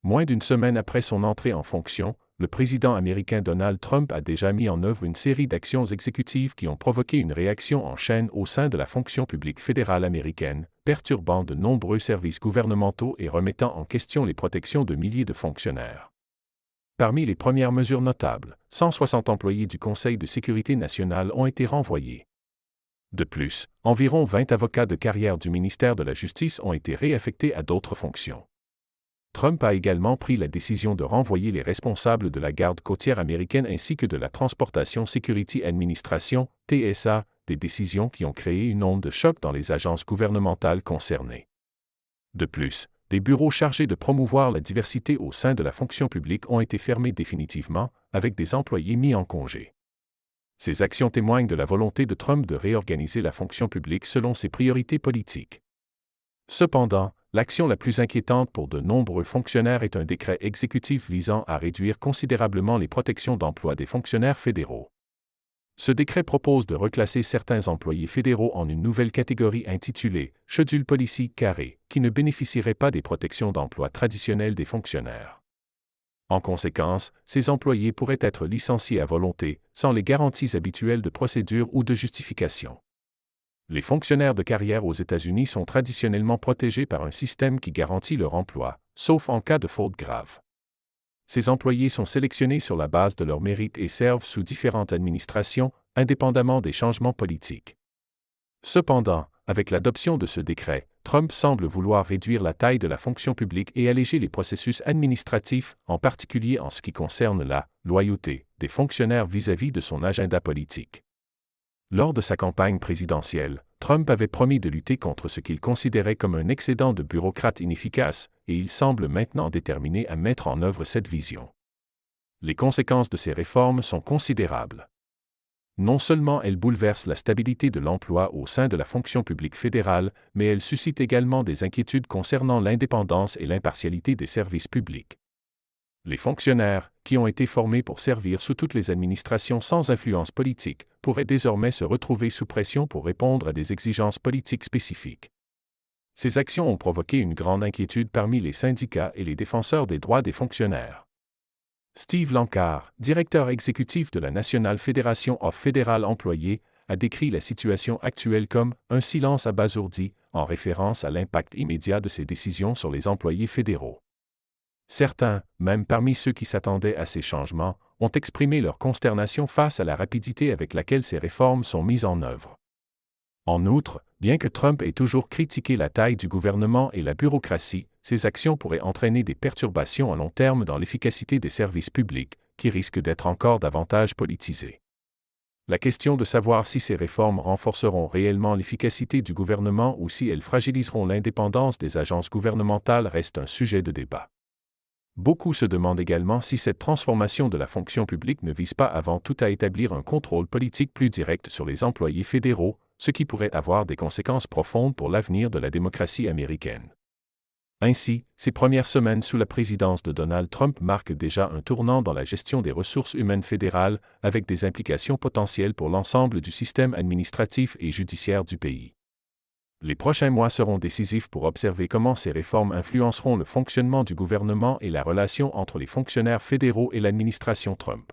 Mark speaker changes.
Speaker 1: Moins d'une semaine après son entrée en fonction, le président américain Donald Trump a déjà mis en œuvre une série d'actions exécutives qui ont provoqué une réaction en chaîne au sein de la fonction publique fédérale américaine, perturbant de nombreux services gouvernementaux et remettant en question les protections de milliers de fonctionnaires. Parmi les premières mesures notables, 160 employés du Conseil de sécurité nationale ont été renvoyés. De plus, environ 20 avocats de carrière du ministère de la Justice ont été réaffectés à d'autres fonctions. Trump a également pris la décision de renvoyer les responsables de la garde côtière américaine ainsi que de la Transportation Security Administration, TSA, des décisions qui ont créé une onde de choc dans les agences gouvernementales concernées. De plus, des bureaux chargés de promouvoir la diversité au sein de la fonction publique ont été fermés définitivement, avec des employés mis en congé. Ces actions témoignent de la volonté de Trump de réorganiser la fonction publique selon ses priorités politiques. Cependant, l'action la plus inquiétante pour de nombreux fonctionnaires est un décret exécutif visant à réduire considérablement les protections d'emploi des fonctionnaires fédéraux. Ce décret propose de reclasser certains employés fédéraux en une nouvelle catégorie intitulée « Schedule Policy carré », qui ne bénéficierait pas des protections d'emploi traditionnelles des fonctionnaires. En conséquence, ces employés pourraient être licenciés à volonté, sans les garanties habituelles de procédure ou de justification. Les fonctionnaires de carrière aux États-Unis sont traditionnellement protégés par un système qui garantit leur emploi, sauf en cas de faute grave. Ces employés sont sélectionnés sur la base de leur mérite et servent sous différentes administrations, indépendamment des changements politiques. Cependant, avec l'adoption de ce décret, Trump semble vouloir réduire la taille de la fonction publique et alléger les processus administratifs, en particulier en ce qui concerne la loyauté des fonctionnaires vis-à-vis de son agenda politique. Lors de sa campagne présidentielle, Trump avait promis de lutter contre ce qu'il considérait comme un excédent de bureaucrates inefficaces, et il semble maintenant déterminé à mettre en œuvre cette vision. Les conséquences de ces réformes sont considérables. Non seulement elles bouleversent la stabilité de l'emploi au sein de la fonction publique fédérale, mais elles suscitent également des inquiétudes concernant l'indépendance et l'impartialité des services publics. Les fonctionnaires, qui ont été formés pour servir sous toutes les administrations sans influence politique, pourraient désormais se retrouver sous pression pour répondre à des exigences politiques spécifiques. Ces actions ont provoqué une grande inquiétude parmi les syndicats et les défenseurs des droits des fonctionnaires. Steve Lankar, directeur exécutif de la National Federation of Federal Employees, a décrit la situation actuelle comme « un silence abasourdi » en référence à l'impact immédiat de ces décisions sur les employés fédéraux. Certains, même parmi ceux qui s'attendaient à ces changements, ont exprimé leur consternation face à la rapidité avec laquelle ces réformes sont mises en œuvre. En outre, bien que Trump ait toujours critiqué la taille du gouvernement et la bureaucratie, ces actions pourraient entraîner des perturbations à long terme dans l'efficacité des services publics, qui risquent d'être encore davantage politisées. La question de savoir si ces réformes renforceront réellement l'efficacité du gouvernement ou si elles fragiliseront l'indépendance des agences gouvernementales reste un sujet de débat. Beaucoup se demandent également si cette transformation de la fonction publique ne vise pas avant tout à établir un contrôle politique plus direct sur les employés fédéraux, ce qui pourrait avoir des conséquences profondes pour l'avenir de la démocratie américaine. Ainsi, ces premières semaines sous la présidence de Donald Trump marquent déjà un tournant dans la gestion des ressources humaines fédérales, avec des implications potentielles pour l'ensemble du système administratif et judiciaire du pays. Les prochains mois seront décisifs pour observer comment ces réformes influenceront le fonctionnement du gouvernement et la relation entre les fonctionnaires fédéraux et l'administration Trump.